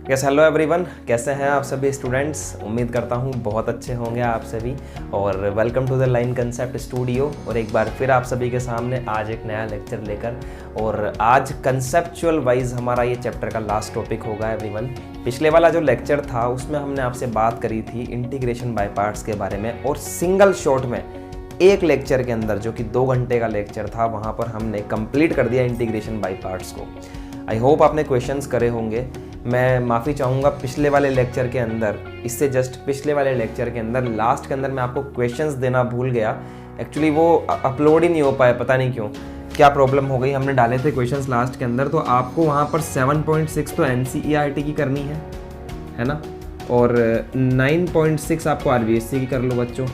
Yes hello everyone, कैसे हैं आप सभी स्टूडेंट्स। उम्मीद करता हूँ बहुत अच्छे होंगे आप सभी। और welcome to the line concept studio. और एक बार फिर आप सभी के सामने आज एक नया लेक्चर लेकर, और आज कंसेप्चुअल वाइज हमारा ये चैप्टर का लास्ट टॉपिक होगा एवरीवन। पिछले वाला जो लेक्चर था उसमें हमने आपसे बात करी थी इंटीग्रेशन बाय पार्ट्स के बारे में, और सिंगल शॉट में एक लेक्चर के अंदर जो कि 2 घंटे का लेक्चर था वहाँ पर हमने कंप्लीट कर दिया इंटीग्रेशन बाय पार्ट्स को। आई होप आपने क्वेश्चंस करे होंगे। मैं माफ़ी चाहूँगा पिछले वाले लेक्चर के अंदर, इससे जस्ट पिछले वाले लेक्चर के अंदर लास्ट के अंदर मैं आपको क्वेश्चंस देना भूल गया। एक्चुअली वो अपलोड ही नहीं हो पाया, पता नहीं क्यों, क्या प्रॉब्लम हो गई। हमने डाले थे क्वेश्चंस लास्ट के अंदर, तो आपको वहाँ पर 7.6 तो NCERT की करनी है ना, और 9.6 आपको RBSC की कर लो बच्चों,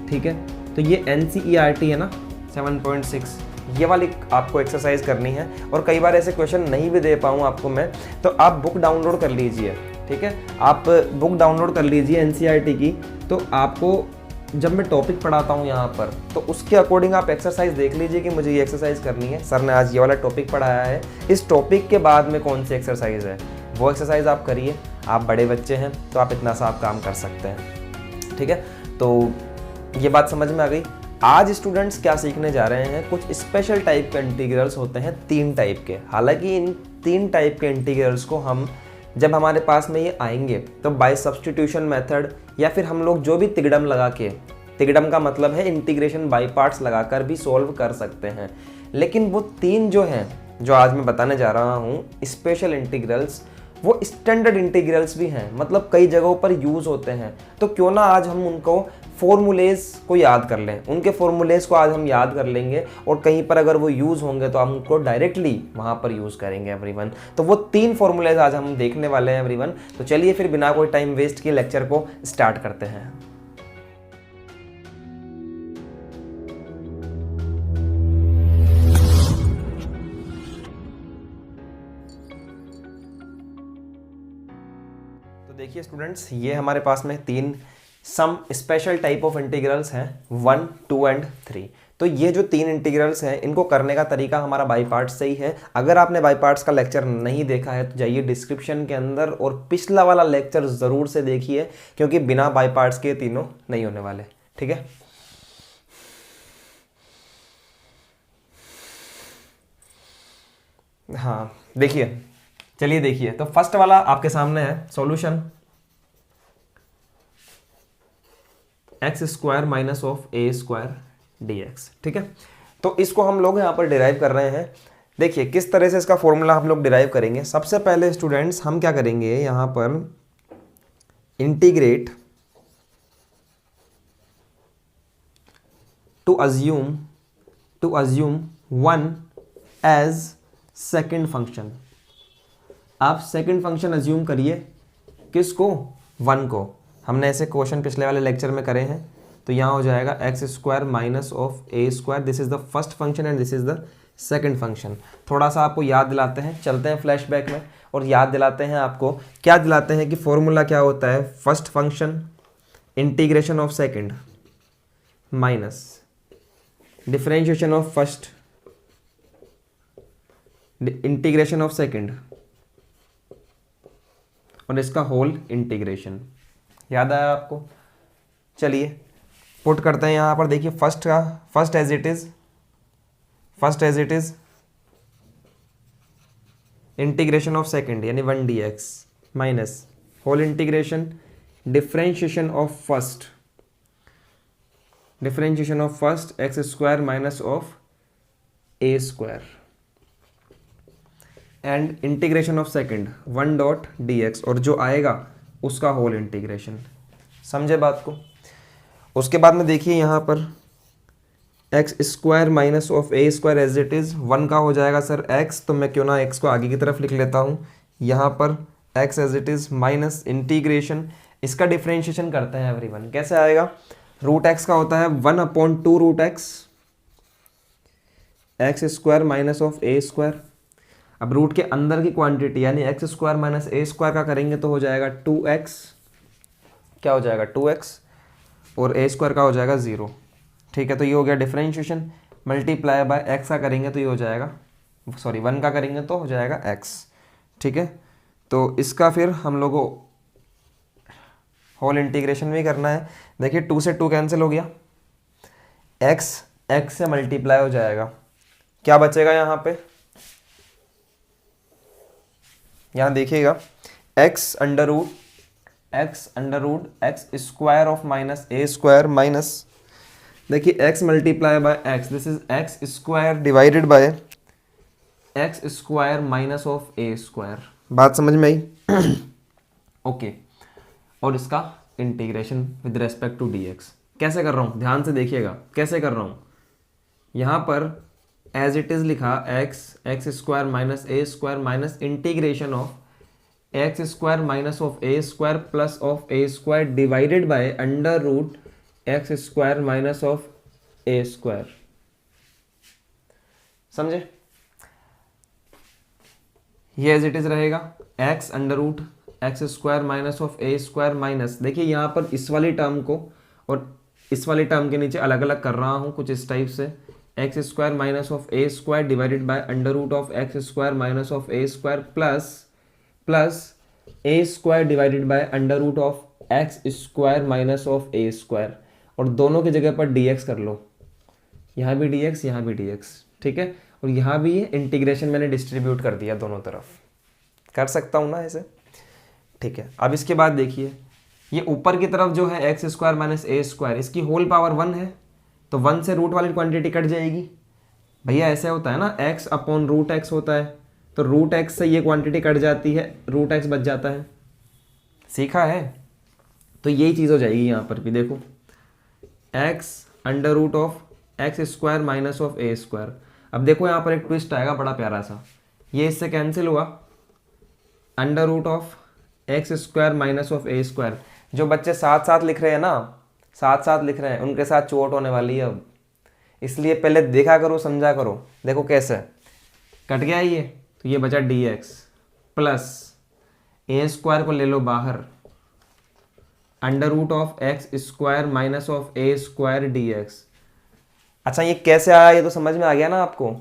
ठीक है। तो ये NCERT है ना 7.6, ये वाली आपको एक्सरसाइज करनी है। और कई बार ऐसे क्वेश्चन नहीं भी दे पाऊँ आपको मैं, तो आप बुक डाउनलोड कर लीजिए, ठीक है। आप बुक डाउनलोड कर लीजिए NCERT की। तो आपको जब मैं टॉपिक पढ़ाता हूँ यहाँ पर, तो उसके अकॉर्डिंग आप एक्सरसाइज देख लीजिए कि मुझे ये एक्सरसाइज करनी है। सर ने आज ये वाला टॉपिक पढ़ाया है, इस टॉपिक के बाद में कौन सी एक्सरसाइज है, वो एक्सरसाइज आप करिए। आप बड़े बच्चे हैं तो आप इतना सा आप काम कर सकते हैं, ठीक है। तो ये बात समझ में आ गई। आज स्टूडेंट्स क्या सीखने जा रहे हैं, कुछ स्पेशल टाइप के इंटीग्रल्स होते हैं 3 टाइप के। हालांकि इन 3 टाइप के इंटीग्रल्स को हम जब हमारे पास में ये आएंगे तो बाय सब्स्टिट्यूशन मेथड, या फिर हम लोग जो भी तिगड़म लगा के, तिगड़म का मतलब है इंटीग्रेशन बाय पार्ट्स लगाकर भी सॉल्व कर सकते हैं। लेकिन वो 3 जो हैं, जो आज मैं बताने जा रहा हूँ स्पेशल इंटीग्रल्स, वो स्टैंडर्ड इंटीग्रल्स भी हैं, मतलब कई जगहों पर यूज़ होते हैं। तो क्यों ना आज हम उनको फॉर्मूलेज को याद कर लें, उनके फॉर्मूलेज को आज हम याद कर लेंगे, और कहीं पर अगर वो यूज़ होंगे तो हम उनको डायरेक्टली वहाँ पर यूज़ करेंगे एवरीवन। तो वो 3 फॉर्मूलेज आज हम देखने वाले हैं एवरीवन। तो चलिए फिर बिना कोई टाइम वेस्ट किए लेक्चर को स्टार्ट करते हैं। तो देखिए स्टूडेंट्स, ये हमारे पास में 3 some special type of integrals हैं, 1, 2 एंड 3। तो ये जो 3 इंटीग्रल्स हैं, इनको करने का तरीका हमारा बाय पार्ट्स से ही है। अगर आपने बाय पार्ट्स का लेक्चर नहीं देखा है तो जाइए डिस्क्रिप्शन के अंदर और पिछला वाला लेक्चर ज़रूर से देखिए, क्योंकि बिना बाय पार्ट्स के तीनों नहीं होने वाले, ठीक है। हाँ देखिए, चलिए देखिए, तो फर्स्ट वाला आपके सामने है solution x² minus of a² dx, ठीक है। तो इसको हम लोग यहाँ पर डिराइव कर रहे हैं। देखिए किस तरह से इसका फॉर्मूला हम लोग डिराइव करेंगे। सबसे पहले स्टूडेंट्स हम क्या करेंगे, यहाँ पर integrate to assume 1 as second function. आप सेकेंड फंक्शन अज्यूम करिए, किसको, 1 को। हमने ऐसे क्वेश्चन पिछले वाले लेक्चर में करे हैं। तो यहाँ हो जाएगा x² minus of a², this is the first function and this is the second function. थोड़ा सा आपको याद दिलाते हैं, चलते हैं फ्लैशबैक में और याद दिलाते हैं आपको, क्या दिलाते हैं कि फॉर्मूला क्या होता है। First function integration of second minus differentiation of first integration of second, और इसका होल इंटीग्रेशन। याद आया आपको। चलिए पुट करते हैं यहाँ पर। देखिए first as it is integration of second यानी 1 dx minus whole integration differentiation of first x² minus of a² and integration of second 1 dot dx, और जो आएगा उसका होल इंटीग्रेशन। समझे बात को। उसके बाद में देखिए यहाँ पर x² minus of a² as it is 1 का हो जाएगा सर x, तो मैं क्यों ना x को आगे की तरफ लिख लेता हूँ। यहाँ पर x as it is minus integration, इसका डिफरेंशिएशन करते हैं एवरीवन। कैसे आएगा, रूट x का होता है 1/2 root x² minus of a²। अब रूट के अंदर की क्वांटिटी यानी x² माइनस a² का करेंगे तो हो जाएगा 2x, क्या हो जाएगा 2x, और a² का हो जाएगा 0, ठीक है। तो ये हो गया डिफरेंशिएशन। मल्टीप्लाई बाय x का करेंगे तो ये हो जाएगा, 1 का करेंगे तो हो जाएगा x, ठीक है। तो इसका फिर हम लोगों होल इंटीग्रेशन भी करना है। देखिए 2 से 2 कैंसिल हो गया, x से मल्टीप्लाई हो जाएगा, क्या बचेगा यहाँ पे, यहाँ देखिएगा x under root x square of minus a square minus, देखिए x multiply by x, this is x square divided by x square minus of a square. बात समझ में आई? ओके और इसका integration with respect to dx कैसे कर रहा हूँ, ध्यान से देखिएगा कैसे कर रहा हूँ। यहाँ पर एज इट इज लिखा x square minus a square minus integration of x square minus of a square plus of a square divided by under root x square minus of a square. समझे? ये as it is रहेगा x under root x square minus of a square minus, देखिए यहाँ पर इस वाली term को और इस वाली टर्म के नीचे अलग अलग कर रहा हूँ कुछ इस टाइप से, x square minus of a square divided by under root of x square minus of a square plus a square divided by under root of x square minus of a square, और दोनों की जगह पर dx कर लो, यहाँ भी dx यहाँ भी dx, ठीक है। और यहाँ भी ये इंटीग्रेशन मैंने डिस्ट्रीब्यूट कर दिया दोनों तरफ, कर सकता हूँ ना ऐसे, ठीक है। अब इसके बाद देखिए ये ऊपर की तरफ जो है x square minus a square, इसकी होल पावर 1 है, तो 1 से रूट वाली क्वांटिटी कट जाएगी। भैया ऐसे होता है ना, x अपॉन रूट एक्स होता है, तो रूट एक्स से ये क्वांटिटी कट जाती है, रूट एक्स बच जाता है, सीखा है। तो यही चीज़ हो जाएगी यहाँ पर भी, देखो x under root of x square minus of a square. अब देखो यहाँ पर एक ट्विस्ट आएगा बड़ा प्यारा सा, ये इससे कैंसिल हुआ, under root of x square minus of a square. जो बच्चे साथ साथ लिख रहे हैं ना, साथ साथ लिख रहे हैं, उनके साथ चोट होने वाली है अब, इसलिए पहले देखा करो समझा करो। देखो कैसे कट गया ये, तो ये बचा dx प्लस ए स्क्वायर को ले लो बाहर, under root of x square minus of a square dx। अच्छा ये कैसे आया, ये तो समझ में आ गया ना आपको।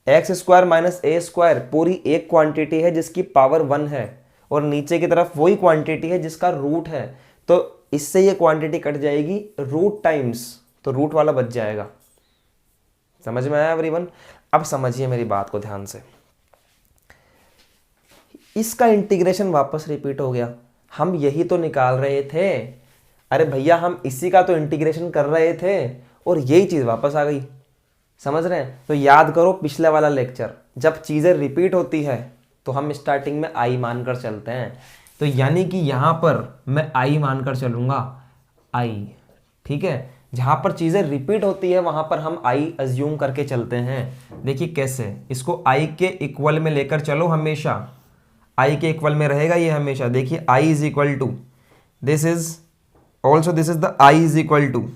X square minus a square पूरी एक क्वांटिटी है जिसकी पावर 1 है, और नीचे की तरफ वही क्वांटिटी है जिसका रूट है, तो इससे ये क्वांटिटी कट जाएगी रूट टाइम्स, तो रूट वाला बच जाएगा। समझ में आया एवरीवन? अब समझिए मेरी बात को ध्यान से, इसका इंटीग्रेशन वापस रिपीट हो गया, हम यही तो निकाल रहे थे। अरे भैया हम इसी का तो इंटीग्रेशन कर रहे थे और यही चीज़ वापस आ गई, समझ रहे हैं? तो याद करो पिछले वाला लेक्चर, जब चीज़ें रिपीट होती है तो हम स्टार्टिंग में आई मानकर चलते हैं, तो यानी कि यहाँ पर मैं आई मानकर चलूँगा, आई, ठीक है। जहाँ पर चीज़ें रिपीट होती है वहाँ पर हम आई अज्यूम करके चलते हैं। देखिए कैसे, इसको आई के इक्वल में लेकर चलो, हमेशा आई के इक्वल में रहेगा ये हमेशा। देखिए I is equal to this is also, this is the I is equal to,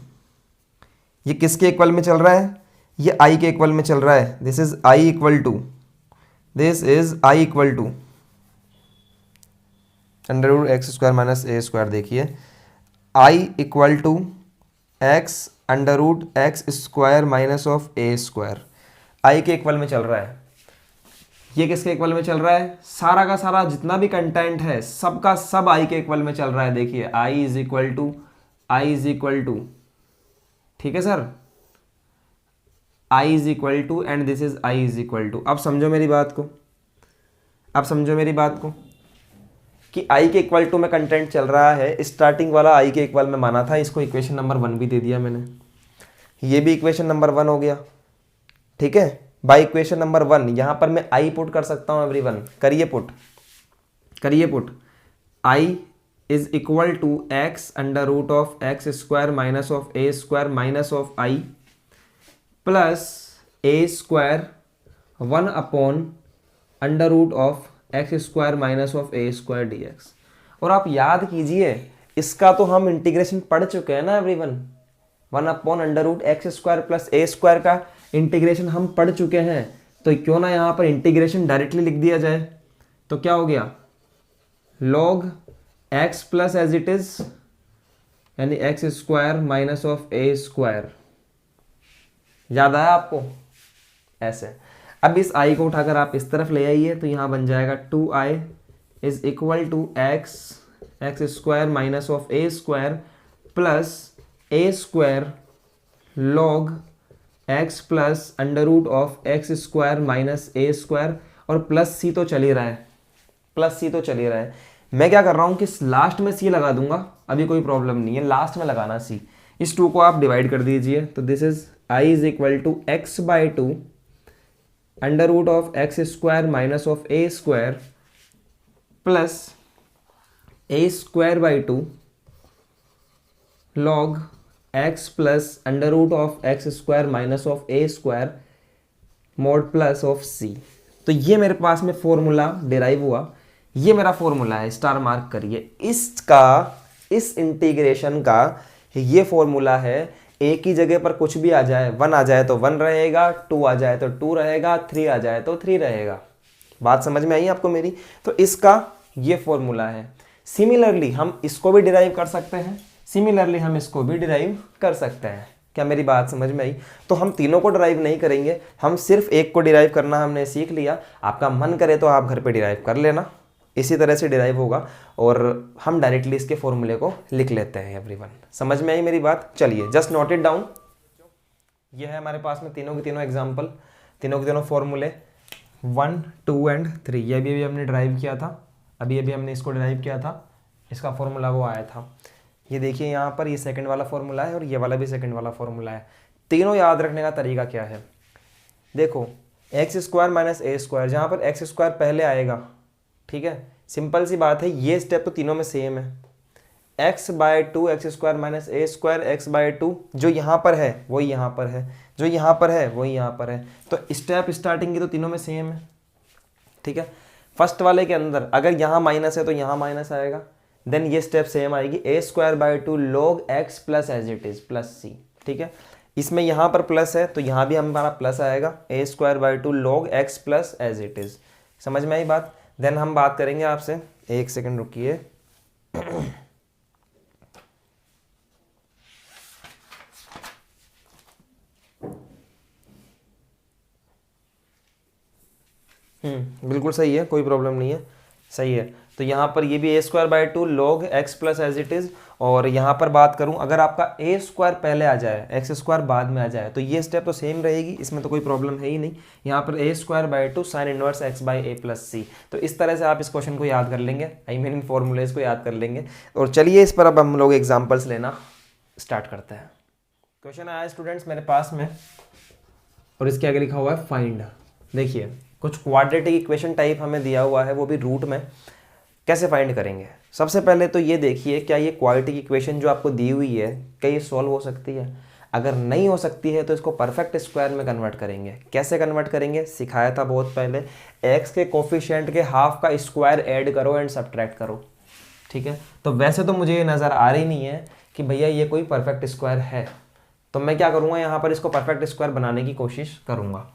ये किसके इक्वल में चल रहा है, ये आई के इक्वल में चल रहा है। This is I equal to, this is I equal to under root x square minus a square. देखिए I equal to x under root x square minus of a square, I के equal में चल रहा है। ये किसके equal में चल रहा है, सारा का सारा जितना भी कंटेंट है सबका सब आई के इक्वल में चल रहा है। देखिए I is equal to, I is equal to, ठीक है sir, I is equal to and this is I is equal to. अब समझो मेरी बात को, अब समझो मेरी बात को कि आई के इक्वल टू में कंटेंट चल रहा है, स्टार्टिंग वाला आई के इक्वल में माना था, इसको इक्वेशन नंबर 1 भी दे दिया मैंने, ये भी इक्वेशन नंबर 1 हो गया, ठीक है। बाय इक्वेशन नंबर 1 यहाँ पर मैं आई पुट कर सकता हूँ एवरीवन, करिए पुट, करिए put. I is equal to x under root of x square minus of a square minus of I plus a square 1 upon under root of x square minus of a square dx। और आप याद कीजिए इसका तो हम integration पढ़ चुके हैं ना everyone, 1 upon under root x square plus a square का इंटीग्रेशन हम पढ़ चुके हैं, तो क्यों ना यहाँ पर इंटीग्रेशन डायरेक्टली लिख दिया जाए। तो क्या हो गया, log x plus as it is, यानी x square minus of a square. याद आया आपको? ऐसे अब इस i को उठाकर आप इस तरफ ले आइए, तो यहाँ बन जाएगा 2i is equal to x square minus of a square plus a square log x plus under root of x square minus a square, और प्लस सी तो चल ही रहा है, प्लस सी तो चल ही रहा है। मैं क्या कर रहा हूँ कि लास्ट में सी लगा दूंगा, अभी कोई प्रॉब्लम नहीं है, लास्ट में लगाना सी। इस टू को आप डिवाइड कर दीजिए, तो this is I is equal to x by two under root of x square minus of a square plus a square by two log x plus under root of x square minus of a square mod plus of c. तो ये मेरे पास में formula derive हुआ, ये मेरा formula है, star mark करिए। इसका, इस इंटीग्रेशन का ये फॉर्मूला है। एक ही जगह पर कुछ भी आ जाए, 1 आ जाए तो 1 रहेगा, 2 आ जाए तो 2 रहेगा, 3 आ जाए तो 3 रहेगा। बात समझ में आई आपको मेरी? तो इसका ये फॉर्मूला है। सिमिलरली हम इसको भी डिराइव कर सकते हैं, सिमिलरली हम इसको भी डिराइव कर सकते हैं। क्या मेरी बात समझ में आई? तो हम तीनों को डिराइव नहीं करेंगे, हम सिर्फ एक को डिराइव करना हमने सीख लिया। आपका मन करे तो आप घर पे डिराइव कर लेना, इसी तरह से डिराइव होगा, और हम डायरेक्टली इसके फॉर्मूले को लिख लेते हैं। एवरीवन समझ में आई मेरी बात? चलिए जस्ट नोट इट डाउन। ये है हमारे पास में तीनों के तीनों एग्जाम्पल, तीनों के तीनों फॉर्मूले 1, 2 एंड 3। ये अभी हमने ड्राइव किया था, अभी हमने इसको ड्राइव किया था, इसका फॉर्मूला वो आया था। ये देखिए यहाँ पर ये सेकंड वाला फॉर्मूला है और ये वाला भी सेकंड वाला फॉर्मूला है। तीनों याद रखने का तरीका क्या है? देखो x square minus a square, जहाँ पर एक्स स्क्वायर पहले आएगा, ठीक है, सिंपल सी बात है, ये स्टेप तो तीनों में सेम है। X by to x square minus a square x by to, जो यहाँ पर है वही यहाँ पर है, जो यहाँ पर है वही यहाँ पर है, तो स्टेप स्टार्टिंग की तो तीनों में सेम है। ठीक है, फर्स्ट वाले के अंदर अगर यहाँ माइनस है तो यहाँ माइनस आएगा, देन ये स्टेप सेम आएगी, a square by two log x plus as it is plus c. ठीक है, इसमें यहाँ पर प्लस है तो यहाँ भी हमारा प्लस आएगा, a square by two log x plus as it is. समझ में आई बात? देन हम बात करेंगे आपसे, एक सेकंड रुकिए। बिल्कुल सही है, कोई प्रॉब्लम नहीं है, सही है। तो यहाँ पर ये भी a square by two log x plus as it is, और यहाँ पर बात करूँ अगर आपका ए स्क्वायर पहले आ जाए एक्स स्क्वायर बाद में आ जाए तो ये स्टेप तो सेम रहेगी, इसमें तो कोई प्रॉब्लम है ही नहीं। यहाँ पर a square by two sine inverse x by a plus c. तो इस तरह से आप इस क्वेश्चन को याद कर लेंगे, आई मीन इन फॉर्मूलेज को याद कर लेंगे। और चलिए इस पर अब हम लोग एग्जाम्पल्स लेना स्टार्ट करते हैं। क्वेश्चन आया स्टूडेंट्स मेरे पास में और इसके आगे लिखा हुआ है फाइंड। देखिए कुछ क्वाड्रेटिक इक्वेशन टाइप हमें दिया हुआ है, वो भी रूट में। कैसे फाइंड करेंगे? सबसे पहले तो ये देखिए क्या ये क्वाड्रेटिक इक्वेशन जो आपको दी हुई है क्या ये सॉल्व हो सकती है? अगर नहीं हो सकती है तो इसको परफेक्ट स्क्वायर में कन्वर्ट करेंगे। कैसे कन्वर्ट करेंगे? सिखाया था बहुत पहले, एक्स के कोफिशिएंट के हाफ का स्क्वायर ऐड करो एंड सब्ट्रैक्ट करो। ठीक है, तो वैसे तो मुझे ये नज़र आ रही नहीं है कि भैया ये कोई परफेक्ट स्क्वायर है, तो मैं क्या करूँगा यहाँ पर इसको परफेक्ट स्क्वायर बनाने की कोशिश करूँगा।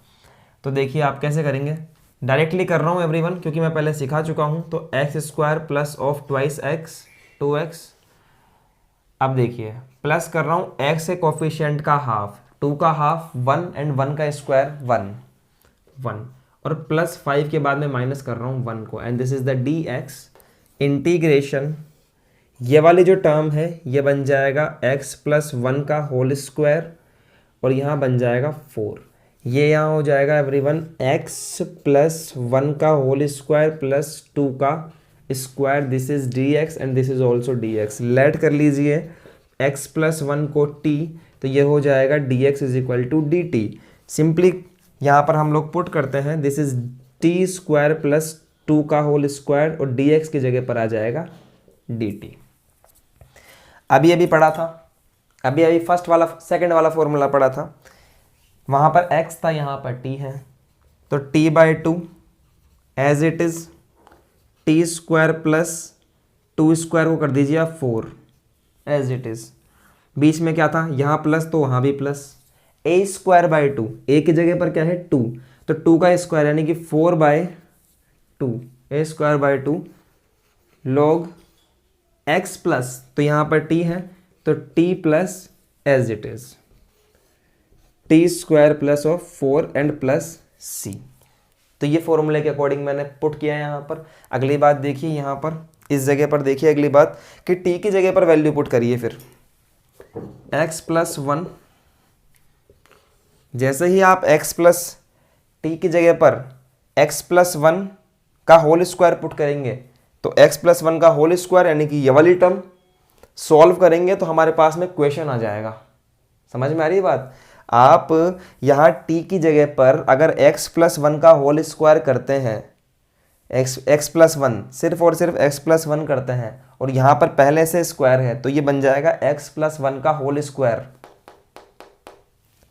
तो देखिए आप कैसे करेंगे, डायरेक्टली कर रहा हूँ एवरीवन क्योंकि मैं पहले सिखा चुका हूँ। तो x square plus of twice x 2x। अब देखिए प्लस कर रहा हूँ एक्स के कोफिशिएंट का हाफ, 2 का हाफ 1 एंड 1 का स्क्वायर 1 और प्लस 5 के बाद में माइनस कर रहा हूँ 1 को, and this is the D x integration. ये वाली जो टर्म है ये बन जाएगा x प्लस 1 का होल स्क्वायर और यहाँ बन जाएगा 4। ये यहाँ हो जाएगा एवरीवन x प्लस 1 का होल स्क्वायर प्लस 2 का square, this is dx and this is also dx। Let कर लीजिए x प्लस 1 को t, तो ये हो जाएगा dx is equal to dt। Simply यहाँ पर हम लोग पुट करते हैं, this is t square plus 2 का होल स्क्वायर और dx की जगह पर आ जाएगा dt। अभी पढ़ा था, अभी फर्स्ट वाला सेकंड वाला फॉर्मूला पढ़ा था, वहाँ पर x था यहाँ पर t है, तो t by two as it is t square plus 2 square को कर दीजिए आप 4 एज इट इज। बीच में क्या था, यहाँ प्लस तो वहाँ भी plus, a square by two, a की जगह पर क्या है 2, तो 2 का स्क्वायर यानी कि 4 by two, a square by two log x plus, तो यहाँ पर t है तो t plus as it is t square plus of 4 and plus c। तो ये फॉर्मूले के अकॉर्डिंग मैंने पुट किया है यहाँ पर। अगली बात देखिए यहाँ पर, इस जगह पर देखिए अगली बात कि टी की जगह पर वैल्यू पुट करिए। फिर x प्लस 1, जैसे ही आप x प्लस टी की जगह पर x प्लस 1 का होल स्क्वायर पुट करेंगे तो x प्लस 1 का होल स्क्वायर यानी कि ये वाली टर्म सॉल्व करेंगे तो हमारे पास में क्वेश्चन आ जाएगा। समझ में आ रही है बात? आप यहाँ t की जगह पर अगर x प्लस 1 का होल स्क्वायर करते हैं, x प्लस 1 सिर्फ और सिर्फ x प्लस 1 करते हैं और यहाँ पर पहले से स्क्वायर है तो ये बन जाएगा x प्लस 1 का होल स्क्वायर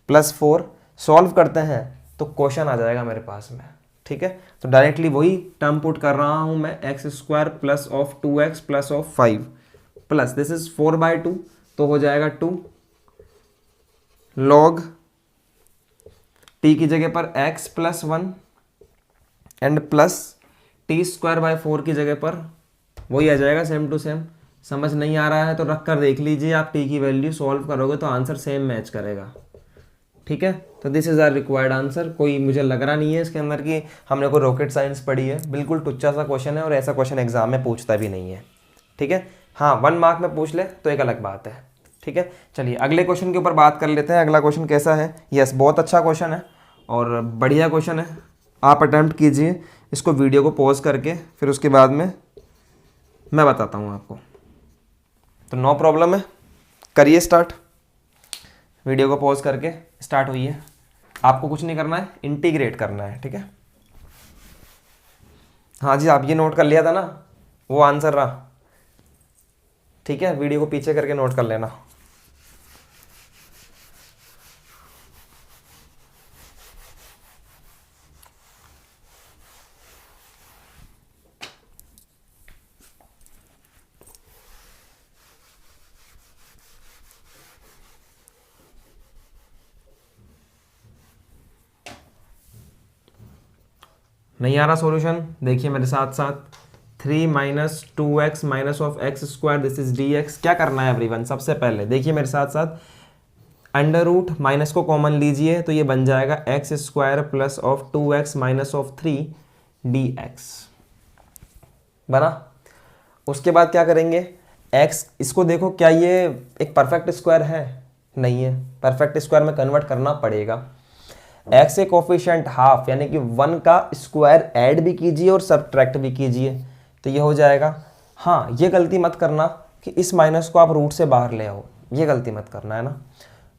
प्लस 4, सॉल्व करते हैं तो क्वेश्चन आ जाएगा मेरे पास में। ठीक है, तो डायरेक्टली वही टर्म पुट कर रहा हूँ मैं, x square plus of 2x plus of 5 plus this is 4/2 तो हो जाएगा 2 लॉग t की जगह पर x plus 1 and plus T square by 4 की जगह पर वही आ जाएगा सेम टू सेम। समझ नहीं आ रहा है तो रख कर देख लीजिए, आप t की वैल्यू सॉल्व करोगे तो आंसर सेम मैच करेगा। ठीक है, तो this is our required answer. कोई मुझे लग रहा नहीं है इसके अंदर कि हमने कोई रॉकेट साइंस पढ़ी है, बिल्कुल टुच्चा सा क्वेश्चन है और ऐसा क्वेश्चन एग्जाम में पूछता भी नहीं है। ठीक है, हाँ 1 मार्क में पूछ ले तो एक अलग बात है। ठीक है, चलिए अगले क्वेश्चन के ऊपर बात कर लेते हैं। अगला क्वेश्चन कैसा है? यस, बहुत अच्छा क्वेश्चन है और बढ़िया क्वेश्चन है। आप अटैम्प्ट कीजिए इसको, वीडियो को पॉज करके, फिर उसके बाद में मैं बताता हूँ आपको। तो नो प्रॉब्लम है, करिए स्टार्ट। वीडियो को पॉज करके स्टार्ट हुई है। आपको कुछ नहीं करना है, इंटीग्रेट करना है। ठीक है, हाँ जी, आप ये नोट कर लिया था ना, वो आंसर रहा। ठीक है, वीडियो को पीछे करके नोट कर लेना। नहीं आ रहा सॉल्यूशन? देखिए मेरे साथ साथ, 3 minus 2x minus of x square this is dx। क्या करना है एवरीवन? सबसे पहले देखिए मेरे साथ साथ, अंडर रूट माइनस को कॉमन लीजिए तो ये बन जाएगा x square plus of 2x minus of 3 dx बना। उसके बाद क्या करेंगे? x, इसको देखो क्या ये एक परफेक्ट स्क्वायर है? नहीं है, परफेक्ट स्क्वायर में कन्वर्ट करना पड़ेगा। x ए कोफिशिएंट हाफ यानी कि 1 का स्क्वायर ऐड भी कीजिए और सब्ट्रैक्ट भी कीजिए तो ये हो जाएगा। हाँ, ये गलती मत करना कि इस माइनस को आप रूट से बाहर ले आओ, ये गलती मत करना है ना।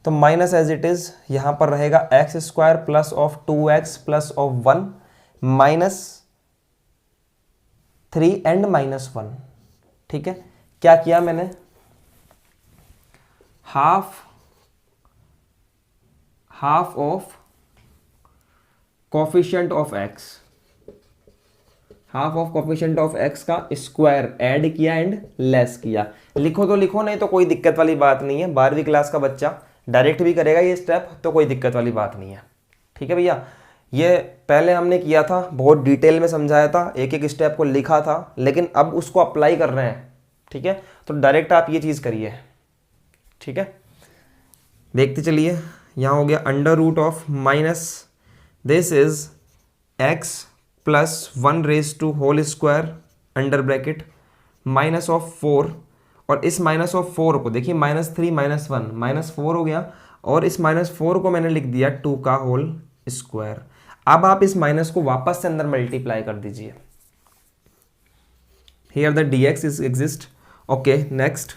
तो माइनस एज इट इज यहाँ पर रहेगा x square plus of 2x plus of 1 minus 3 and minus 1। ठीक है, क्या किया मैंने? Half of coefficient of x, half of coefficient of x का स्क्वायर ऐड किया एंड लेस किया। लिखो तो लिखो, नहीं तो कोई दिक्कत वाली बात नहीं है। 12वीं क्लास का बच्चा डायरेक्ट भी करेगा ये स्टेप तो कोई दिक्कत वाली बात नहीं है। ठीक है भैया, ये पहले हमने किया था, बहुत डिटेल में समझाया था, एक एक स्टेप को लिखा था, लेकिन अब उसको अप्लाई कर रहे हैं। ठीक है, तो डायरेक्ट आप ये चीज़ करिए। ठीक है, देखते चलिए। यहाँ हो गया under root of minus this is x plus 1 raise to whole square under bracket minus of 4, और इस माइनस ऑफ 4 को देखिए -3 -1 -4 हो गया, और इस -4 को मैंने लिख दिया 2 का होल स्क्वायर। अब आप इस माइनस को वापस से अंदर मल्टीप्लाई कर दीजिए। Here the dx is exist. Okay, next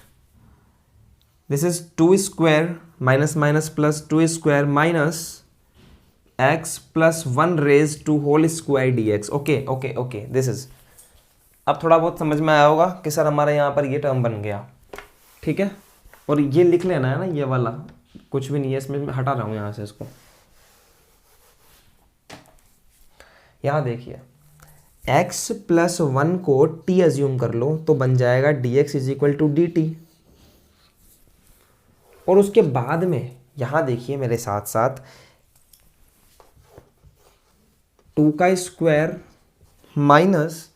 this is 2 square minus minus plus 2 square minus x plus 1 raise to whole square dx। Okay okay okay, this is, अब थोड़ा बहुत समझ में आया होगा कि सर हमारे यहाँ पर ये टर्म बन गया। ठीक है, और ये लिख लेना है ना, ये वाला कुछ भी नहीं है इसमें, मैं हटा रहा हूँ यहाँ से इसको। यहाँ देखिए x प्लस 1 को t एज्यूम कर लो तो बन जाएगा dx is equal to dt। और उसके बाद में यहाँ देखिए मेरे साथ साथ 2 का square minus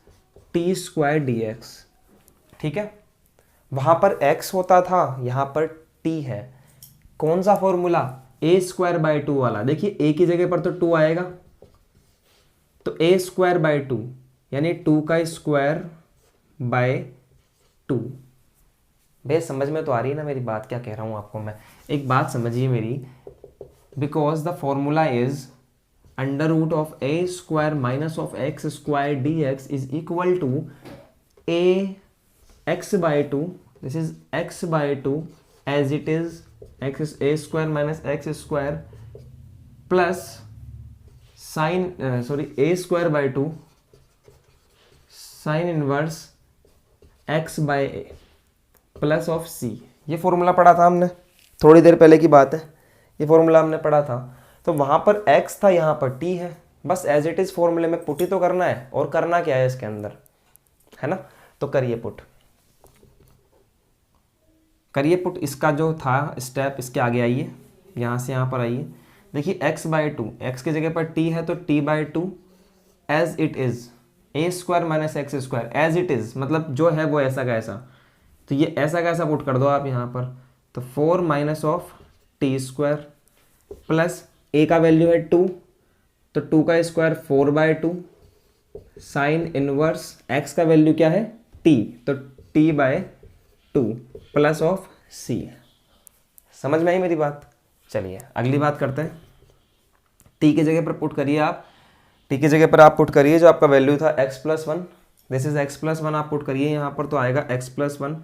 T square dx। ठीक है, वहां पर x होता था, यहां पर t है। कौन सा फॉर्मूला? a स्क्वायर बाय 2 वाला। देखिए a की जगह पर तो 2 आएगा, तो तो ए स्क्वायर बाय 2 यानी 2 का स्क्वायर बाय 2। भैया समझ में तो आ रही है ना मेरी बात, क्या कह रहा हूँ आपको मैं? एक बात समझिए मेरी, because the formula is under root of a square minus of x square d x is equal to a x by 2, this is x by 2 as it is x a square minus x square plus sine a square by 2 sine inverse x by a plus of c. ये formula पढ़ा था हमने, थोड़ी देर पहले की बात है, ये फॉर्मूला हमने पढ़ा था। तो वहाँ पर x था, यहाँ पर t है, बस एज इट इज़ फॉर्मूले में पुट ही तो करना है। और करना क्या है इसके अंदर, है ना? तो करिए पुट, करिए पुट। इसका जो था स्टेप, इसके आगे आइए, यहाँ से यहाँ पर आइए। देखिए x बाई 2, एक्स की जगह पर t है तो t by 2 as it is a square minus x square, as it is मतलब जो है वो ऐसा का ऐसा। तो ये ऐसा का ऐसा पुट कर दो आप यहाँ पर, तो 4 minus of t square plus a का वैल्यू है 2, तो 2 का square 4 by 2 sine inverse x का वैल्यू क्या है t, तो t by 2 plus of c। समझ में आई मेरी बात? चलिए अगली बात करते हैं। t की जगह पर पुट करिए आप, t की जगह पर आप पुट करिए जो आपका वैल्यू था x plus 1, this is x plus 1 आप पुट करिए यहाँ पर, तो आएगा x प्लस 1।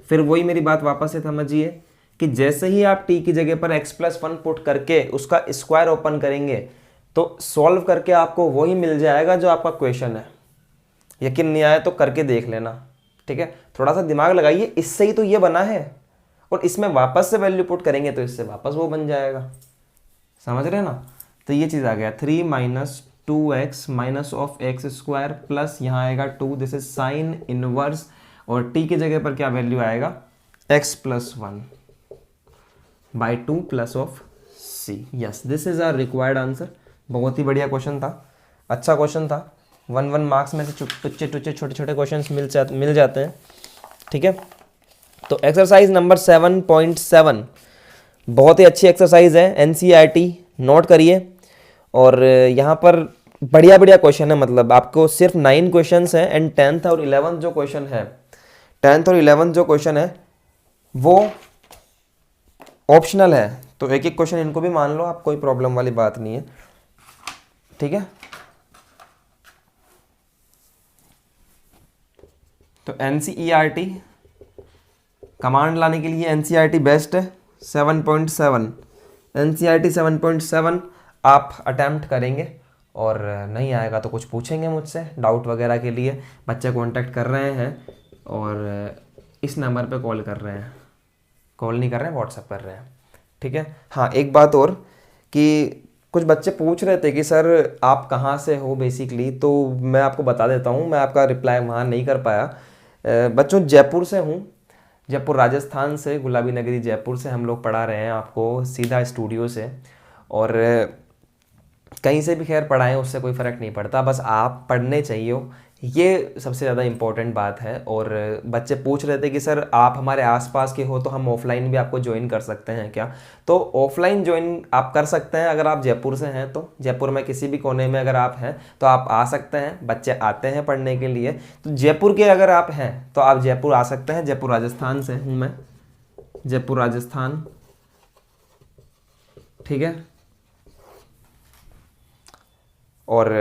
फिर वही मेरी बात वापस से समझिए कि जैसे ही आप t की जगह पर x प्लस 1 पुट करके उसका स्क्वायर ओपन करेंगे तो सॉल्व करके आपको वही मिल जाएगा जो आपका क्वेश्चन है। यकीन नहीं आया तो करके देख लेना, ठीक है? थोड़ा सा दिमाग लगाइए, इससे ही तो ये बना है, और इसमें वापस से वैल्यू पुट करेंगे तो इससे वापस वो बन जाएगा। समझ रहे हैं ना? तो ये चीज़ आ गया 3 minus 2x minus of x square plus यहाँ आएगा 2, दिस इज साइन इनवर्स, और t की जगह पर क्या वैल्यू आएगा x plus 1 by 2 plus of c। Yes, this is our required answer. बहुत ही बढ़िया क्वेश्चन था, अच्छा क्वेश्चन था। 1 मार्क्स में से टुच्चे टुच्चे छोटे छोटे क्वेश्चन मिल जाते हैं, ठीक है? तो एक्सरसाइज नंबर 7.7 बहुत ही अच्छी एक्सरसाइज है, NCERT नोट करिए। और यहाँ पर बढ़िया बढ़िया क्वेश्चन है, मतलब आपको सिर्फ 9 क्वेश्चंस हैं एंड 10th और 11th जो क्वेश्चन है, 10th और 11th जो क्वेश्चन है वो ऑप्शनल है। तो एक एक क्वेश्चन इनको भी मान लो आप, कोई प्रॉब्लम वाली बात नहीं है, ठीक है? तो NCERT कमांड लाने के लिए NCERT बेस्ट है। 7.7 NCERT 7.7 आप अटैम्प्ट करेंगे, और नहीं आएगा तो कुछ पूछेंगे मुझसे डाउट वगैरह के लिए। बच्चे कांटेक्ट कर रहे हैं और इस नंबर पे कॉल कर रहे हैं, कॉल नहीं कर रहे हैं, व्हाट्सएप कर रहे हैं, ठीक है? हाँ, एक बात और कि कुछ बच्चे पूछ रहे थे कि सर आप कहाँ से हो बेसिकली, तो मैं आपको बता देता हूँ, मैं आपका रिप्लाई वहाँ नहीं कर पाया। बच्चों जयपुर से हूँ, जयपुर राजस्थान से, गुलाबी नगरी जयपुर से हम लोग पढ़ा रहे हैं आपको सीधा स्टूडियो से। और कहीं से भी खैर पढ़ाएं उससे कोई फ़र्क नहीं पड़ता, बस आप पढ़ने चाहिए, ये सबसे ज़्यादा इम्पोर्टेंट बात है। और बच्चे पूछ रहे थे कि सर आप हमारे आसपास के हो तो हम ऑफलाइन भी आपको ज्वाइन कर सकते हैं क्या? तो ऑफलाइन ज्वाइन आप कर सकते हैं अगर आप जयपुर से हैं तो। जयपुर में किसी भी कोने में अगर आप हैं तो आप आ सकते हैं, बच्चे आते हैं पढ़ने के लिए। तो जयपुर के अगर आप हैं तो आप जयपुर आ सकते हैं। जयपुर राजस्थान से हूँ मैं, जयपुर राजस्थान, ठीक है? और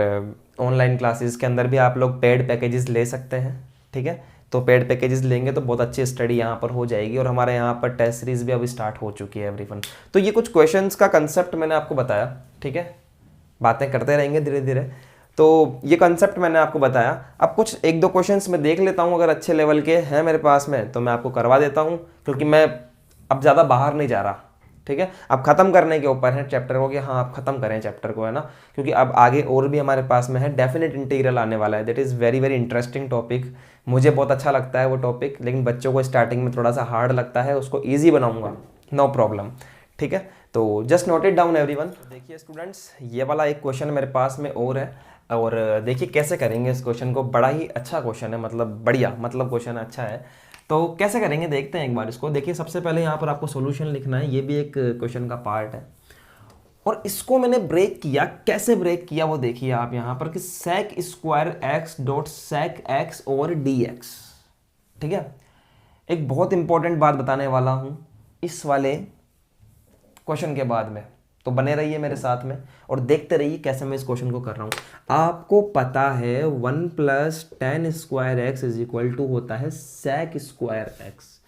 ऑनलाइन क्लासेस के अंदर भी आप लोग पेड पैकेजेस ले सकते हैं, ठीक है? तो पेड पैकेजेस लेंगे तो बहुत अच्छी स्टडी यहाँ पर हो जाएगी। और हमारे यहाँ पर टेस्ट सीरीज भी अभी स्टार्ट हो चुकी है एवरीवन। तो ये कुछ क्वेश्चंस का कंसेप्ट मैंने आपको बताया, ठीक है? बातें करते रहेंगे धीरे धीरे। तो ये कंसेप्ट मैंने आपको बताया। अब कुछ 1-2 क्वेश्चंस मैं देख लेता हूँ, अगर अच्छे लेवल के हैं मेरे पास में तो मैं आपको करवा देता हूँ, क्योंकि मैं अब ज़्यादा बाहर नहीं जा रहा, ठीक है? अब ख़त्म करने के ऊपर है चैप्टर को, कि हाँ आप ख़त्म करें चैप्टर को, है ना? क्योंकि अब आगे और भी हमारे पास में है, डेफिनेट इंटीग्रल आने वाला है। That is very very interesting topic, मुझे बहुत अच्छा लगता है वो टॉपिक, लेकिन बच्चों को स्टार्टिंग में थोड़ा सा हार्ड लगता है, उसको ईजी बनाऊंगा, नो प्रॉब्लम, ठीक है? तो just note it down everyone. देखिए स्टूडेंट्स, ये वाला एक क्वेश्चन मेरे पास में और है, और देखिए कैसे करेंगे इस क्वेश्चन को। बड़ा ही अच्छा क्वेश्चन है, मतलब बढ़िया, मतलब क्वेश्चन अच्छा है। तो कैसे करेंगे देखते हैं एक बार इसको। देखिए सबसे पहले यहाँ पर आपको सॉल्यूशन लिखना है, ये भी एक क्वेश्चन का पार्ट है। और इसको मैंने ब्रेक किया, कैसे ब्रेक किया वो देखिए आप यहाँ पर कि sec square x dot sec x over dx। ठीक है, एक बहुत इंपॉर्टेंट बात बताने वाला हूँ इस वाले क्वेश्चन के बाद में, तो बने रहिए मेरे साथ में और देखते रहिए कैसे मैं इस क्वेश्चन को कर रहा हूँ। आपको पता है 1 plus ten square x is equal to होता है sec स्क्वायर एक्स।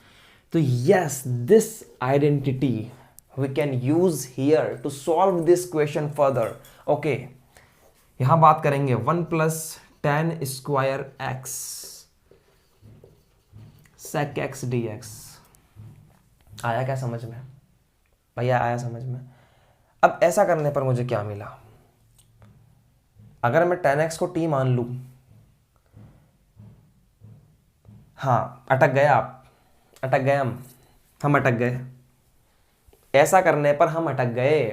तो yes, this identity we can use here to solve this question further. Okay, यहां बात करेंगे 1 plus ten square x sec x dx। आया क्या समझ में भैया? आया समझ में? अब ऐसा करने पर मुझे क्या मिला? अगर मैं tan x को t मान लूं, हाँ अटक गए आप, अटक गए हम अटक गए। ऐसा करने पर हम अटक गए।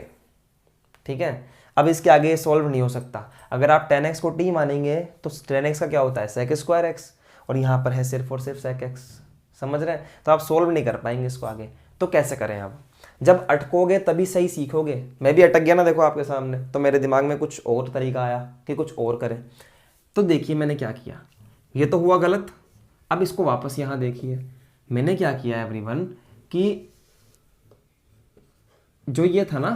ठीक है, अब इसके आगे सॉल्व नहीं हो सकता। अगर आप tan x को t मानेंगे तो tan x का क्या होता है sec स्क्वायर x, और यहां पर है सिर्फ और सिर्फ sec x। समझ रहे हैं? तो आप सोल्व नहीं कर पाएंगे इसको आगे। तो कैसे करें? अब जब अटकोगे तभी सही सीखोगे। मैं भी अटक गया ना देखो आपके सामने, तो मेरे दिमाग में कुछ और तरीका आया कि कुछ और करें। तो देखिए मैंने क्या किया, ये तो हुआ गलत। अब इसको वापस यहाँ देखिए, मैंने क्या किया एवरीवन कि जो ये था ना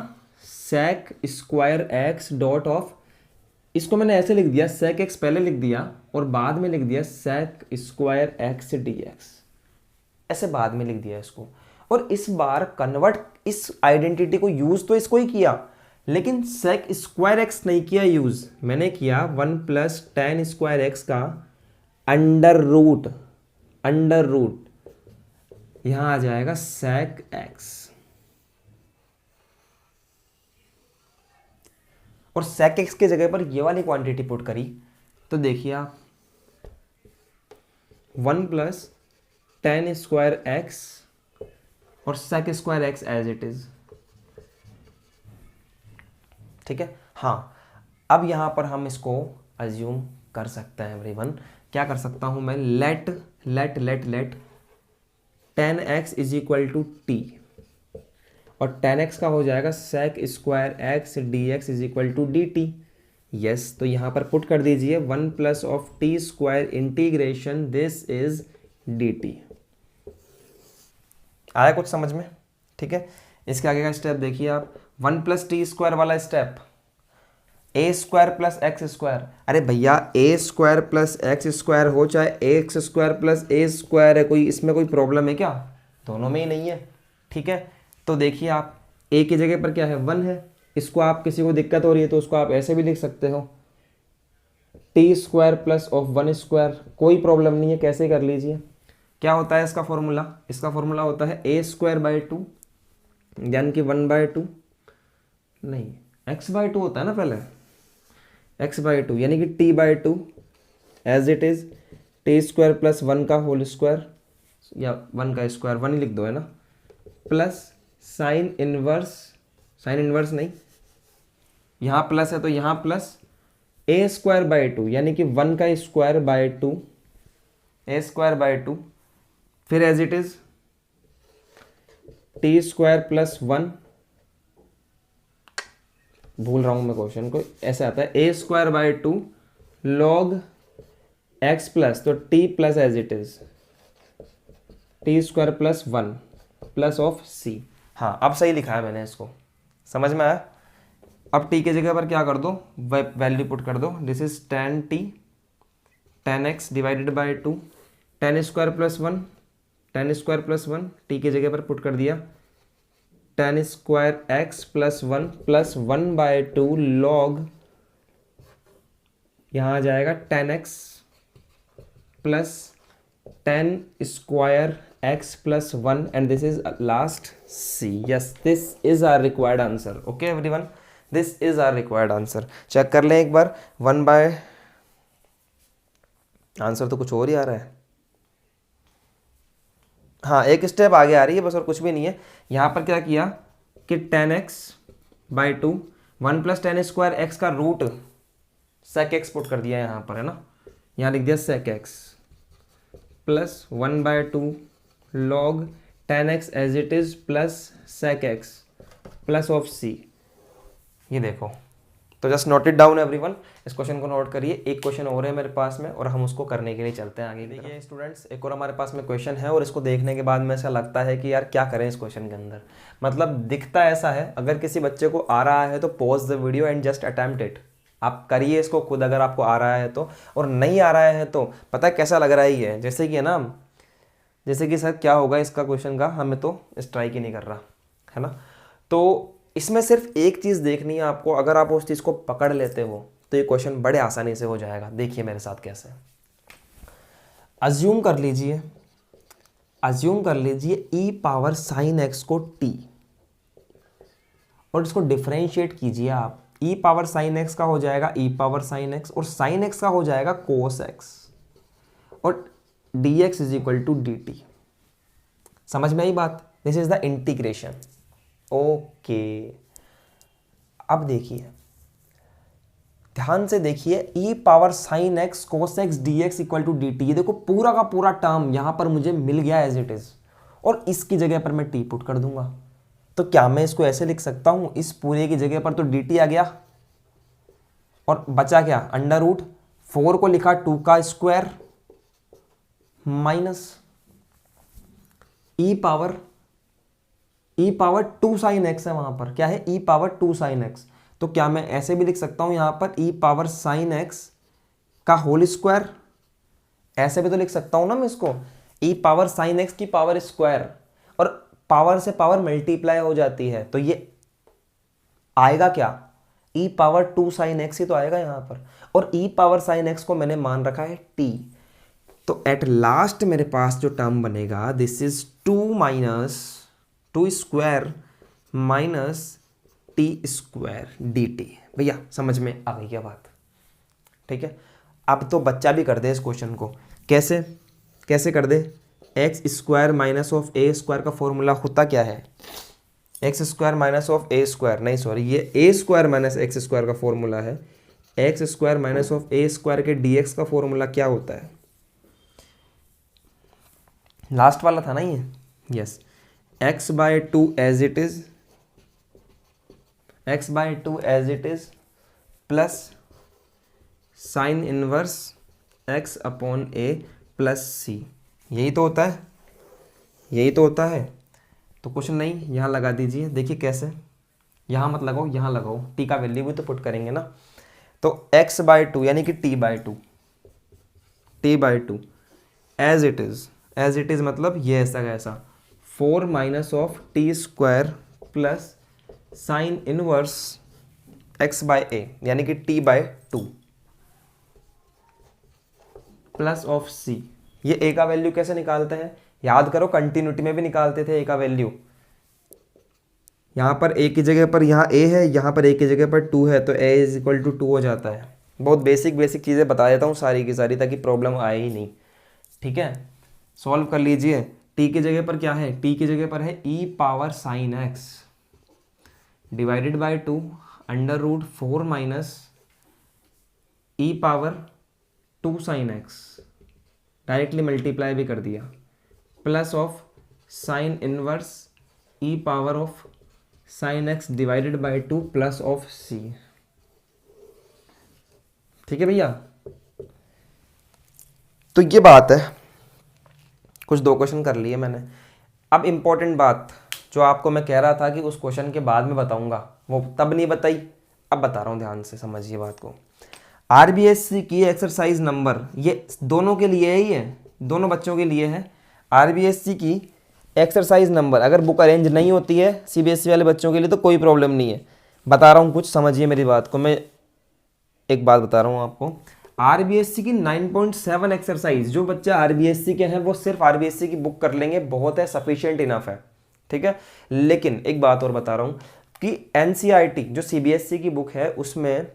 sec square x dot of, इसको मैंने ऐसे लिख दिया, sec x पहले लिख दिया और बाद में लिख दिया sec स्क्वायर एक्स dx, ऐसे बाद में लिख दिया इसको। और इस बार कन्वर्ट, इस आइडेंटिटी को यूज तो इसको ही किया, लेकिन sec स्क्वायर एक्स नहीं किया यूज। मैंने किया 1 प्लस टेन स्क्वायर एक्स का अंडर रूट यहां आ जाएगा sec x, और sec x की जगह पर ये वाली क्वांटिटी पुट करी। तो देखिए आप 1 प्लस टेन स्क्वायर एक्स और sec square x as it is. ठीक है, हाँ अब यहां पर हम इसको अज्यूम कर सकते हैं एवरीवन। क्या कर सकता हूं मैं? Let tan x is equal to t, और टेन एक्स का हो जाएगा sec square x dx is equal to d t. Yes, तो यहां पर पुट कर दीजिए 1 plus of t square integration this is d t. आया कुछ समझ में? ठीक है, इसके आगे का स्टेप देखिए आप, 1 प्लस टी स्क्वायर वाला स्टेप, ए स्क्वायर प्लस एक्स स्क्वायर। अरे भैया ए स्क्वायर प्लस एक्स स्क्वायर हो चाहे x square plus a square है, कोई इसमें कोई प्रॉब्लम है क्या? दोनों में ही नहीं है। ठीक है, तो देखिए आप ए की जगह पर क्या है 1 है, इसको आप किसी को दिक्कत हो रही है तो उसको आप ऐसे भी लिख सकते हो T square plus of 1 square, कोई प्रॉब्लम नहीं है, कैसे कर लीजिए। क्या होता है इसका फॉर्मूला? इसका फॉर्मूला होता है ए स्क्वायर बाई टू, यानी कि 1 बाई टू, नहीं एक्स बाई टू होता है ना पहले, एक्स बाई टू यानी कि t by two as it is t square plus 1 का होल स्क्वायर, या 1 का स्क्वायर, 1 ही लिख दो है ना, प्लस साइन इनवर्स नहीं, यहाँ प्लस है तो यहाँ plus a square by two यानी कि 1 का square by two, a square by two, फिर as it is t square plus 1, भूल रहा हूं मैं क्वेश्चन को, ऐसे आता है a square by two log x plus, तो t plus as it is t square plus 1 plus of c. हाँ अब सही लिखा है मैंने इसको, समझ में आया? अब टी की जगह पर क्या कर दो, वैल्यू पुट कर दो, this is tan t tan x divided by two, tan square plus 1 tan square plus 1, t की जगह पर पुट कर दिया tan square x plus 1 by two log, यहाँ आ जाएगा tan x plus ten square x plus 1 and this is last c. Yes, this is our required answer. Okay everyone, this is our required answer. Check कर लें एक बार, 1 bye, answer तो कुछ और ही आ रहा है। हाँ एक स्टेप आगे आ रही है बस, और कुछ भी नहीं है। यहाँ पर क्या किया कि ten x by two, 1 plus ten square x का रूट सेक एक्स पुट कर दिया यहाँ पर, है ना, यहाँ लिख दिया sec x plus 1 by two log ten x as it is plus sec x plus of c. ये देखो, तो just note it down everyone, इस क्वेश्चन को नोट करिए। एक क्वेश्चन और है मेरे पास में और हम उसको करने के लिए चलते हैं आगे। देखिए स्टूडेंट्स, एक और हमारे पास में क्वेश्चन है और इसको देखने के बाद में ऐसा लगता है कि यार क्या करें इस क्वेश्चन के अंदर। मतलब दिखता ऐसा है, अगर किसी बच्चे को आ रहा है तो pause the video and just attempt it. आप करिए इसको खुद अगर आपको आ रहा है तो, और नहीं आ रहा है तो पता है कैसा लग रहा है ये, जैसे कि है ना, जैसे कि सर क्या होगा इसका क्वेश्चन का, हमें तो स्ट्राइक ही नहीं कर रहा है ना। तो इसमें सिर्फ एक चीज़ देखनी है आपको, अगर आप उस चीज़ को पकड़ लेते हो तो ये क्वेश्चन बड़े आसानी से हो जाएगा। देखिए मेरे साथ कैसे। अज्यूम कर लीजिए, अज्यूम कर लीजिए e पावर साइन एक्स को t, और इसको डिफरेंशिएट कीजिए आप। e पावर साइन एक्स का हो जाएगा e पावर साइन एक्स, और साइन एक्स का हो जाएगा कोस एक्स, और dx is equal to dt। समझ में आई बात? This is the integration. Okay, अब देखिए, ध्यान से देखिए, e power sine x cos x dx equal to dt, ये देखो पूरा का पूरा टर्म यहां पर मुझे मिल गया एज इट इज, और इसकी जगह पर मैं t पुट कर दूंगा। तो क्या मैं इसको ऐसे लिख सकता हूं, इस पूरे की जगह पर तो dt आ गया, और बचा क्या, अंडर रूट 4 को लिखा 2 का square minus e power 2 sine x है, वहां पर क्या है, e पावर 2 साइन एक्स। तो क्या मैं ऐसे भी लिख सकता हूं यहां पर e पावर साइन एक्स का होल स्क्वायर, ऐसे भी तो लिख सकता हूं ना मैं इसको, e पावर साइन एक्स की पावर स्क्वायर, और पावर से पावर मल्टीप्लाई हो जाती है, तो ये आएगा क्या, e पावर 2 साइन एक्स ही तो आएगा यहां पर, और e पावर साइन एक्स को मैंने मान रखा है t। तो एट लास्ट मेरे पास जो टर्म बनेगा, this is 2 minus 2 square minus T square D T. भैया समझ में आ गई क्या बात? ठीक है, अब तो बच्चा भी कर दे इस क्वेश्चन को। कैसे कैसे कर दे? X square minus of a square का फॉर्मूला होता क्या है, x square minus of a square, नहीं सॉरी, ये a square minus x square का फॉर्मूला है। X square minus of a square के डी एक्स का फॉर्मूला क्या होता है, लास्ट वाला था ना ये, yes, x by two as it is, x by two as it is plus sine inverse x upon A plus सी। यही तो होता है, यही तो होता है। तो कुछ नहीं, यहाँ लगा दीजिए। देखिए कैसे, यहाँ मत लगाओ, यहाँ लगाओ, टी का वैल्यू भी तो पुट करेंगे ना। तो x बाय टू यानी कि t by two, t by two as it is, as it is मतलब ये ऐसा कैसा, 4 minus of t square plus sine inverse x by a यानी कि t by two plus of c। ये a का वैल्यू कैसे निकालते हैं, याद करो, कंटिन्यूटी में भी निकालते थे a का वैल्यू। यहाँ पर a की जगह पर यहाँ a है, यहाँ पर a की जगह पर 2 है, तो a इज इक्वल टू 2 हो जाता है। बहुत बेसिक चीज़ें बता देता हूँ सारी की सारी, ताकि प्रॉब्लम आए ही नहीं। ठीक है, सॉल्व कर लीजिए। t की जगह पर क्या है, t की जगह पर है e power sine x divided by 2 under root 4 minus e power 2 sine x, directly multiply भी कर दिया, plus of sine inverse e power of sine x divided by 2 plus of c। ठीक है भैया, तो ये बात है। कुछ 2 क्वेश्चन कर लिए मैंने। अब इंपॉर्टेंट बात जो आपको मैं कह रहा था कि उस क्वेश्चन के बाद में बताऊंगा, वो तब नहीं बताई, अब बता रहा हूँ, ध्यान से समझिए बात को। आरबीएससी की एक्सरसाइज नंबर, ये दोनों के लिए ही है, दोनों बच्चों के लिए है। आरबीएससी की एक्सरसाइज नंबर अगर बुक अरेंज नहीं होती है सीबीएसई वाले बच्चों के लिए तो कोई प्रॉब्लम नहीं है। बता रहा हूँ कुछ, समझिए मेरी बात को। मैं एक बात बता रहा हूँ आपको, आरबीएससी की 9.7 एक्सरसाइज, जो बच्चे आरबीएससी के हैं वो सिर्फ आरबीएससी की बुक कर लेंगे, बहुत है, सफिशिएंट इनफ है। ठीक है, लेकिन एक बात और बता रहा हूँ कि एनसीईआरटी जो सीबीएसई की बुक है उसमें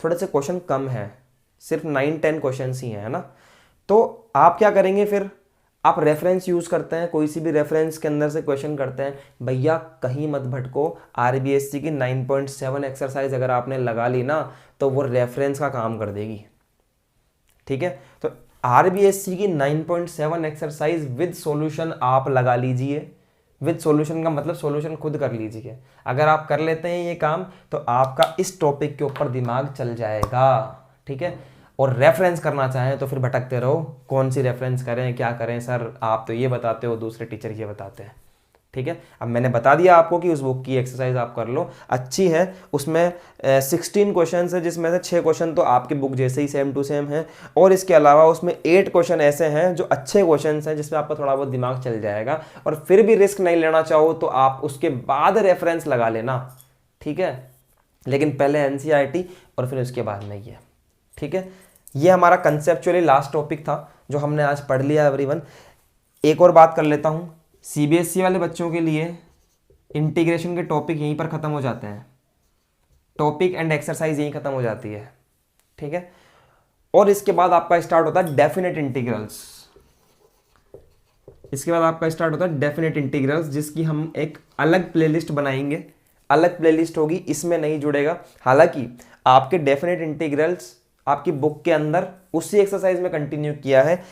थोड़े से क्वेश्चन कम है, सिर्फ 9-10 क्वेश्चन ही हैं, है ना। तो आप क्या करेंगे फिर, आप रेफरेंस यूज़ करते हैं, कोई सी भी रेफरेंस के अंदर से क्वेश्चन करते हैं। भैया कहीं मत भटको, आरबीएससी की 9.7 एक्सरसाइज अगर आपने लगा ली ना तो वो रेफरेंस का काम कर देगी। ठीक है, तो आरबीएससी की 9.7 एक्सरसाइज विद सॉल्यूशन आप लगा लीजिए, विद सॉल्यूशन का मतलब सॉल्यूशन खुद कर लीजिए। अगर आप कर लेते हैं ये काम तो आपका इस टॉपिक के ऊपर दिमाग चल जाएगा, ठीक है। और रेफरेंस करना चाहें तो फिर भटकते रहो, कौन सी रेफरेंस करें, क्या करें सर, आप तो ये बताते हो, दूसरे टीचर ये बताते हैं, ठीक है। अब मैंने बता दिया आपको कि उस बुक की एक्सरसाइज आप कर लो, अच्छी है। उसमें 16 क्वेश्चन है, जिसमें से 6 क्वेश्चन तो आपकी बुक जैसे ही सेम टू सेम है, और इसके अलावा उसमें 8 क्वेश्चन ऐसे हैं जो अच्छे क्वेश्चन हैं जिसमें आपका थोड़ा बहुत दिमाग चल जाएगा। और फिर भी रिस्क नहीं लेना चाहो तो आप उसके बाद रेफरेंस लगा लेना, ठीक है। लेकिन पहले एनसीईआरटी और फिर उसके बाद में ये, ठीक है। ये हमारा कंसेप्चुअली लास्ट टॉपिक था जो हमने आज पढ़ लिया एवरीवन। एक और बात कर लेता हूँ, सीबीएसई वाले बच्चों के लिए इंटीग्रेशन के टॉपिक यहीं पर ख़त्म हो जाते हैं, टॉपिक एंड एक्सरसाइज यहीं ख़त्म हो जाती है, ठीक है। और इसके बाद आपका स्टार्ट होता है डेफिनेट इंटीग्रल्स। इसके बाद आपका स्टार्ट होता है डेफिनेट इंटीग्रल्स, जिसकी हम एक अलग प्लेलिस्ट बनाएंगे, अलग प्लेलिस्ट होगी, इसमें नहीं जुड़ेगा। हालांकि आपके डेफिनेट इंटीग्रल्स आपकी बुक के अंदर उसी एक्सरसाइज में कंटिन्यू किया है,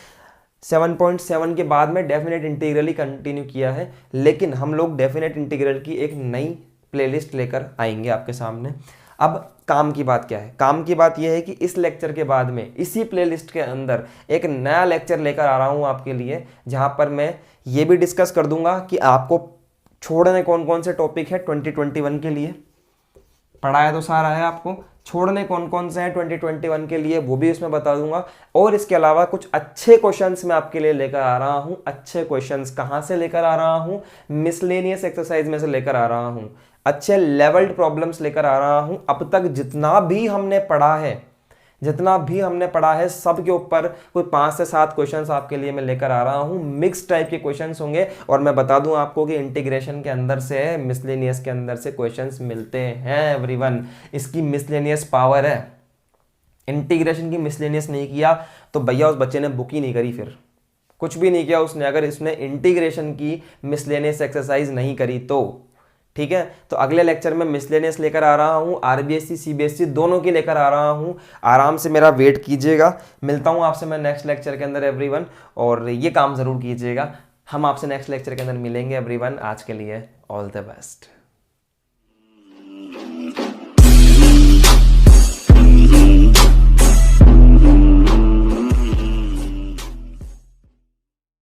7.7 के बाद में डेफिनेट इंटीग्रल ही कंटिन्यू किया है, लेकिन हम लोग डेफिनेट इंटीग्रल की एक नई प्लेलिस्ट लेकर आएंगे आपके सामने। अब काम की बात क्या है? काम की बात यह है कि इस लेक्चर के बाद में इसी प्लेलिस्ट के अंदर एक नया लेक्चर लेकर आ रहा हूं आपके लिए, जहां पर मैं ये भी डिस्कस कर दूंगा कि आपको छोड़ने कौन कौन से टॉपिक है 2021 के लिए। पढ़ाया तो सारा है, आपको छोड़ने कौन कौन से हैं 2021 के लिए वो भी इसमें बता दूंगा। और इसके अलावा कुछ अच्छे क्वेश्चंस मैं आपके लिए लेकर आ रहा हूं। अच्छे क्वेश्चंस कहां से लेकर आ रहा हूं? मिसलेनियस एक्सरसाइज में से लेकर आ रहा हूं, अच्छे लेवल्ड प्रॉब्लम्स लेकर आ रहा हूं। अब तक जितना भी हमने पढ़ा है सब के ऊपर कोई 5 से 7 क्वेश्चंस आपके लिए मैं लेकर आ रहा हूं। मिक्स टाइप के क्वेश्चंस होंगे, और मैं बता दूं आपको कि इंटीग्रेशन के अंदर से, मिसलेनियस के अंदर से क्वेश्चंस मिलते हैं एवरीवन। इसकी मिसलेनियस पावर है। इंटीग्रेशन की मिसलेनियस नहीं किया तो भैया उस बच्चे ने बुक ही नहीं करी, फिर कुछ भी नहीं किया उसने, अगर इसने इंटीग्रेशन की मिसलेनियस एक्सरसाइज नहीं करी तो, ठीक है। तो अगले लेक्चर में मिसलेनियस लेकर आ रहा हूं, आरबीएससी सीबीएसई दोनों की लेकर आ रहा हूं। आराम से मेरा वेट कीजिएगा। मिलता हूं आपसे मैं नेक्स्ट लेक्चर के अंदर एवरीवन, और ये काम जरूर कीजिएगा। हम आपसे नेक्स्ट लेक्चर के अंदर मिलेंगे एवरीवन। आज के लिए ऑल द बेस्ट।